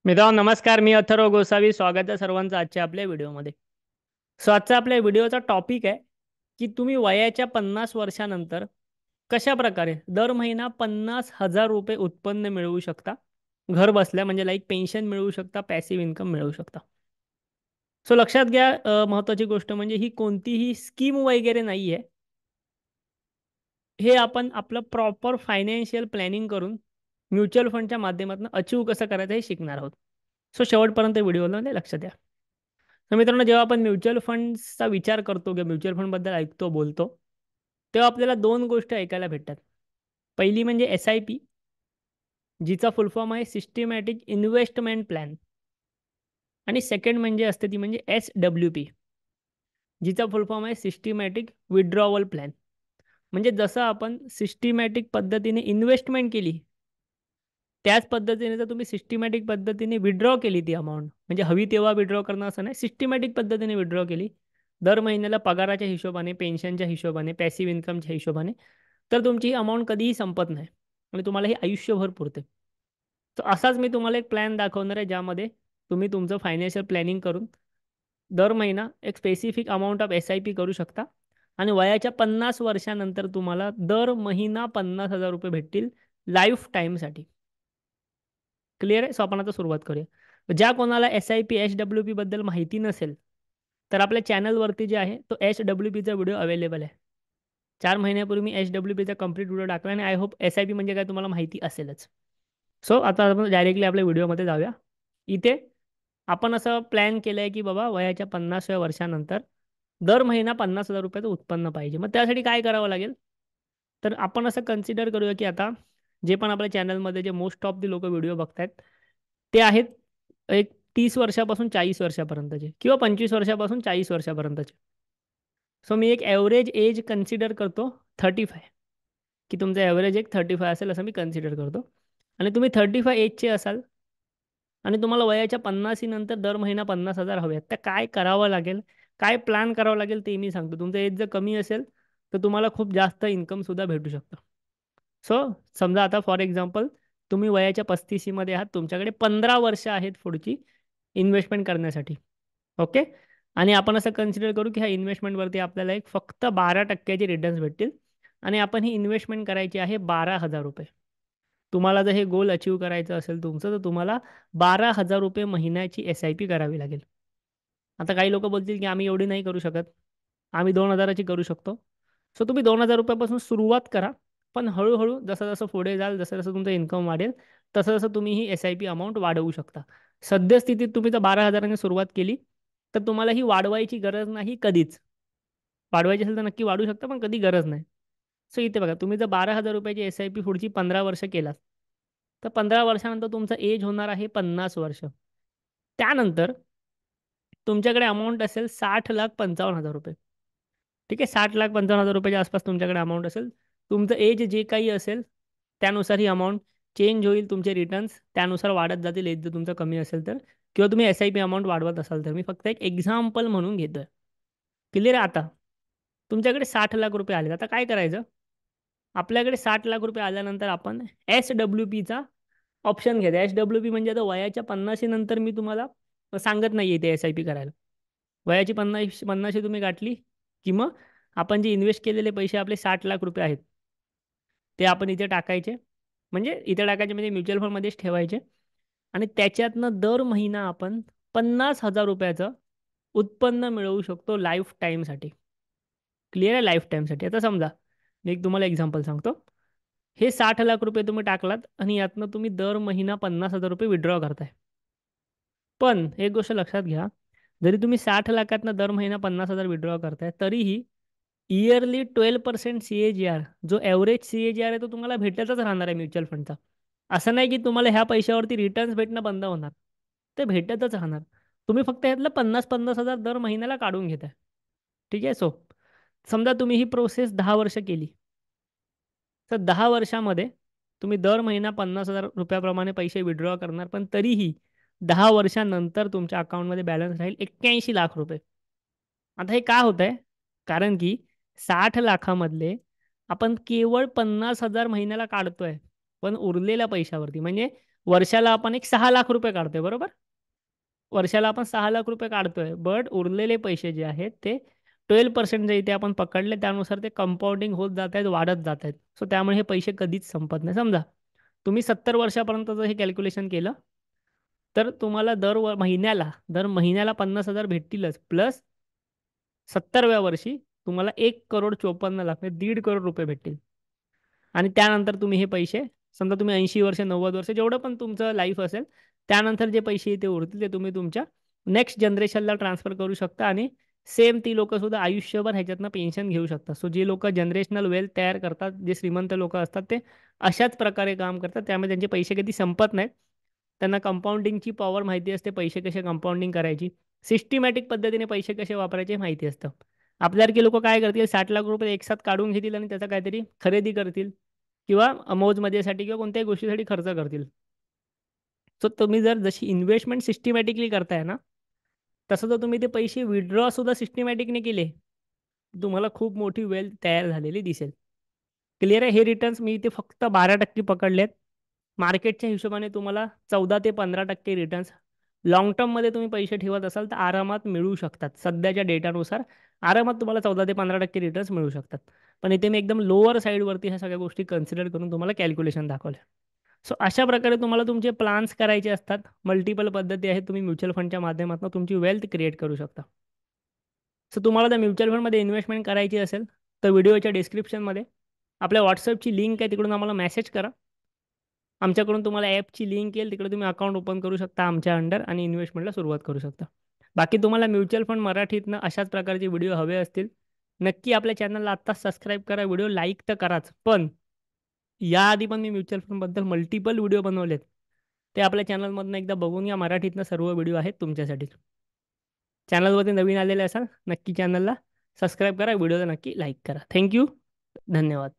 मित्रांनो नमस्कार. मी अथर्व गोसावी. स्वागत आहे सर्वांचं आजच्या आपल्या व्हिडिओमध्ये. आजचा आपल्या व्हिडिओचा टॉपिक आहे की तुम्ही वयाच्या 50 वर्षानंतर कशा प्रकारे दर महिना 50,000 रुपये उत्पन्न मिळवू शकता. घर बसल्या म्हणजे लाईक पेन्शन मिळवू शकता, पॅसिव्ह इन्कम मिळवू शकता. लक्षात घ्या, महत्त्वाची गोष्ट म्हणजे ही कोणतीही स्कीम वगैरे नाही आहे. हे आपण आपलं प्रॉपर फायनान्शियल प्लॅनिंग करून म्युच्युअल फंडच्या माध्यमातून अचीव कसं करायचं हे शिकणार आहोत. शेवटपर्यंत व्हिडिओला लक्ष द्या. तर मित्रांनो, जेव्हा आपण म्युच्युअल फंड्सचा विचार करतो किंवा म्युच्युअल फंडबद्दल ऐकतो, बोलतो, तेव्हा आपल्याला दोन गोष्टी ऐकायला भेटतात. पहिली म्हणजे SIP, जिचा फुल फॉर्म आहे सिस्टमॅटिक इन्व्हेस्टमेंट प्लॅन. आणि सेकंड म्हणजे असते ती म्हणजे SWP, जिचा फुल फॉर्म आहे सिस्टमॅटिक विड्रॉवल प्लॅन. म्हणजे जसं आपण सिस्टमॅटिक पद्धतीने इन्व्हेस्टमेंट केली, त्याच पद्धतीने जर तुम्ही सिस्टमॅटिक पद्धतीने विड्रॉ केली ती अमाऊंट, म्हणजे हवी तेव्हा विड्रॉ करणं असं नाही, सिस्टमॅटिक पद्धतीने विड्रॉ केली दर महिन्याला पगाराच्या हिशोबाने, पेन्शनच्या हिशोबाने, पॅसिव्ह इन्कमच्या हिशोबाने, तर तुमची ही अमाऊंट कधीही संपत नाही आणि तुम्हाला ही आयुष्यभर पुरते. तर असाच मी तुम्हाला एक प्लॅन दाखवणार आहे, ज्यामध्ये तुम्ही तुमचं फायनान्शियल प्लॅनिंग करून दर महिना एक स्पेसिफिक अमाऊंट ऑफ SIP करू शकता आणि वयाच्या 50 वर्षानंतर तुम्हाला दर महिना 50,000 रुपये भेटतील लाईफ टाईमसाठी. क्लिअर आहे? आपण आता सुरुवात करूया. ज्या कोणाला SIP SWP बद्दल माहिती नसेल, तर आपल्या चॅनलवरती जे आहे तो SWPचा व्हिडिओ अवेलेबल आहे. 4 महिन्यापूर्वी मी SWPचा कंप्लीट व्हिडिओ टाकला आणि आय होप SIP म्हणजे काय तुम्हाला माहिती असेलच. आता आपण डायरेक्टली आपल्या व्हिडिओमध्ये जाऊया. इथे आपण असं प्लॅन केलं आहे की बाबा वयाच्या 50व्या वर्षानंतर दर महिना 50,000 रुपयाचं उत्पन्न पाहिजे. मग त्यासाठी काय करावं लागेल? तर आपण असं कन्सिडर करूया की आता जे पण आपल्या चॅनलमध्ये जे मोस्ट ऑफ दी लोक व्हिडिओ बघतायत, ते आहेत एक 30 वर्षापासून 40 वर्षापर्यंतचे किंवा 25 वर्षापासून 40 वर्षापर्यंतचे. मी एक ॲव्हरेज एज कन्सिडर करतो 35, की तुमचं ॲव्हरेज एक 35 असेल असं मी कन्सिडर करतो. आणि तुम्ही 35 एजचे असाल आणि तुम्हाला वयाच्या 50 नंतर दर महिना 50,000 हवे आहेत, तर काय करावं लागेल, काय प्लॅन करावं लागेल ते मी सांगतो. तुमचं एज जर कमी असेल तर तुम्हाला खूप जास्त इन्कमसुद्धा भेटू शकतं. सो समजा आता फॉर एक्झाम्पल तुम्ही वयाच्या 35मध्ये आहात, तुमच्याकडे 15 वर्ष आहेत पुढची इन्व्हेस्टमेंट करण्यासाठी. ओके. आणि आपण असं कन्सिडर करू की ह्या इन्व्हेस्टमेंटवरती आपल्याला एक फक्त 12% रिटर्न्स भेटतील आणि आपण ही इन्व्हेस्टमेंट करायची आहे 12,000 रुपये. तुम्हाला जर हे गोल अचीव करायचं असेल तुमचं, तर तुम्हाला 12,000 रुपये महिन्याची SIP करावी लागेल. आता काही लोक बोलतील की आम्ही एवढी नाही करू शकत, आम्ही 2,000ची करू शकतो. तुम्ही 2,000 रुपयापासून सुरुवात करा, पण हळूहळू जसं जसं पुढे जाल, जसं जसं तुमचं इन्कम वाढेल, तसं तसं तुम्ही ही SIP अमाऊंट वाढवू शकता. सद्यस्थितीत तुम्ही जर 12,000ने सुरुवात केली तर तुम्हाला ही वाढवायची गरज नाही कधीच. वाढवायची असेल तर नक्की वाढवू शकता, पण कधी गरज नाही. इथे बघा, तुम्ही जर 12,000 रुपयाची SIP पुढची 15 वर्ष केलात, तर 15 वर्षानंतर तुमचं एज होणार आहे 50 वर्ष. त्यानंतर तुमच्याकडे अमाऊंट असेल 60,55,000 रुपये. ठीक आहे, 60,55,000 रुपयाच्या आसपास तुमच्याकडे अमाऊंट असेल. तुमचं एज जे काही असेल त्यानुसार ही अमाऊंट चेंज होईल. तुमचे रिटर्न्स त्यानुसार वाढत जातील, एज जर तुमचं कमी असेल तर, किंवा तुम्ही SIP अमाऊंट वाढवत असाल तर. मी फक्त एक एक्झाम्पल म्हणून घेतोय. क्लिअर आहे? आता तुमच्याकडे 60 लाख रुपये आले, आता काय करायचं? आपल्याकडे 60 लाख रुपये आल्यानंतर आपण SWPचा ऑप्शन घ्यायचा. SWP म्हणजे आता वयाच्या 50 नंतर मी तुम्हाला सांगत नाही आहे ते SIP करायला. वयाची 50 तुम्ही गाठली की मग आपण जे इन्व्हेस्ट केलेले पैसे आपले 60 लाख रुपये आहेत, ते आपण इथे टाकायचे. म्हणजे इथे टाकायचे म्हणजे म्युच्युअल फंडमध्येच ठेवायचे आणि त्याच्यातनं दर महिना आपण 50,000 रुपयाचं उत्पन्न मिळवू शकतो लाईफ टाईमसाठी. क्लिअर आहे? लाईफ टाईमसाठी. आता समजा मी एक तुम्हाला एक्झाम्पल सांगतो. हे 60 लाख रुपये तुम्ही टाकलात आणि यातनं तुम्ही दर महिना 50,000 रुपये विड्रॉ करताय. पण एक गोष्ट लक्षात घ्या, जरी तुम्ही 60 लाखातनं दर महिना 50,000 विड्रॉ करताय, तरीही इयरली 12% CAGR, जो ॲव्हरेज CAGR आहे तो तुम्हाला भेटतच राहणार आहे म्युच्युअल फंडचा. असं नाही की तुम्हाला ह्या पैशावरती रिटर्न्स भेटणं बंद होणार, ते भेटतच राहणार. तुम्ही फक्त यातलं 50,000 दर महिन्याला काढून घेताय. ठीक आहे? समजा तुम्ही ही प्रोसेस 10 वर्ष केली, तर 10 वर्षामध्ये तुम्ही दर महिना 50,000 रुपयाप्रमाणे पैसे विड्रॉ करणार, पण तरीही 10 वर्षानंतर तुमच्या अकाउंटमध्ये बॅलन्स राहील 81 लाख रुपये. आता हे का होत आहे? कारण की 60 लाखामधले आपण केवळ 50,000 महिन्याला काढतोय, पण उरलेल्या पैशावरती म्हणजे वर्षाला आपण एक 6 लाख रुपये काढतोय बरोबर. वर्षाला आपण 6 लाख रुपये काढतोय, बट उरलेले पैसे जे आहेत ते 12% जे इथे आपण पकडले त्यानुसार ते कंपाऊंडिंग होत जात आहेत, वाढत जात आहेत. सो त्यामुळे हे पैसे कधीच संपत नाही. समजा तुम्ही 70 वर्षापर्यंत जर हे कॅल्क्युलेशन केलं तर तुम्हाला दर महिन्याला 50,000 भेटतीलच, प्लस 70व्या वर्षी तुम्हाला 1,54,00,000 म्हणजे 1,50,00,000 रुपये भेटतील. आणि त्यानंतर तुम्ही हे पैसे, समजा तुम्ही 80 वर्ष 90 वर्ष जेवढं पण तुमचं लाईफ असेल, त्यानंतर जे पैसे इथे उरतील ते तुम्ही तुमच्या नेक्स्ट जनरेशनला ट्रान्सफर करू शकता. आणि सेम ती लोक सुद्धा आयुष्यभर ह्याच्यातनं पेन्शन घेऊ शकतात. सो जे लोक जनरेशनल वेल्थ तयार करतात, जे श्रीमंत लोक असतात, ते अशाच प्रकारे काम करतात. त्यामुळे त्यांचे पैसे कधी संपत नाहीत. त्यांना कंपाऊंडिंगची पॉवर माहिती असते, पैसे कसे कंपाऊंडिंग करायची, सिस्टमॅटिक पद्धतीने पैसे कसे वापरायचे माहिती असतं. आपल्यासारखे लोक काय करतील, 60 लाख रुपये एक साथ काढून घेतील आणि त्याचा काहीतरी खरेदी करतील किंवा मौज मजेसाठी किंवा कोणत्याही गोष्टीसाठी खर्च करतील. सो तुम्ही जर जशी इन्व्हेस्टमेंट सिस्टमॅटिकली करताय ना, तसं जर तुम्ही ते पैसे विड्रॉ सुद्धा सिस्टमॅटिकने केले, तुम्हाला खूप मोठी वेल्थ तयार झालेली दिसेल. क्लिअर आहे. हे रिटर्न्स मी इथे फक्त 12% पकडलेत. मार्केटच्या हिशोबाने तुम्हाला 14 ते 15% रिटर्न्स लॉंग टर्ममध्ये तुम्ही पैसे ठेवत असाल तर आरामात मिळू शकतात. सध्याच्या डेटानुसार आरामात तुम्हाला 14 ते 15% रिटर्न्स मिळू शकतात. पण इथे मी एकदम लोअर साईडवरती ह्या सगळ्या गोष्टी कन्सिडर करून तुम्हाला कॅल्क्युलेशन दाखवल्या. सो अशा प्रकारे तुम्हाला तुमचे प्लान्स करायचे असतात. मल्टिपल पद्धती आहेत, तुम्ही म्युच्युअल फंडच्या माध्यमातून तुमची वेल्थ क्रिएट करू शकता. सो तुम्हाला जर म्युच्युअल फंडमध्ये इन्व्हेस्टमेंट करायची असेल तर व्हिडिओच्या डिस्क्रिप्शनमध्ये आपल्या व्हॉट्सअपची लिंक आहे, तिकडून आम्हाला मेसेज करा. आमच्याकडून तुम्हाला ॲपची लिंक येईल, तिकडे तुम्ही अकाउंट ओपन करू शकता आमच्या अंडर आणि इन्व्हेस्टमेंटला सुरुवात करू शकता. बाकी तुम्हाला म्युच्युअल फंड मराठीतनं अशाच प्रकारचे व्हिडिओ हवे असतील, नक्की आपल्या चॅनलला आत्ताच सबस्क्राईब करा. व्हिडिओ लाईक तर कराच, पण याआधी पण मी म्युच्युअल फंडबद्दल मल्टिपल व्हिडिओ बनवलेत, ते आपल्या चॅनलमधनं एकदा बघून घ्या. मराठीतनं सर्व व्हिडिओ आहेत तुमच्यासाठी. चॅनलवरती नवीन आलेले असाल नक्की चॅनलला सबस्क्राईब करा, व्हिडिओला नक्की लाईक करा. थँक्यू. धन्यवाद.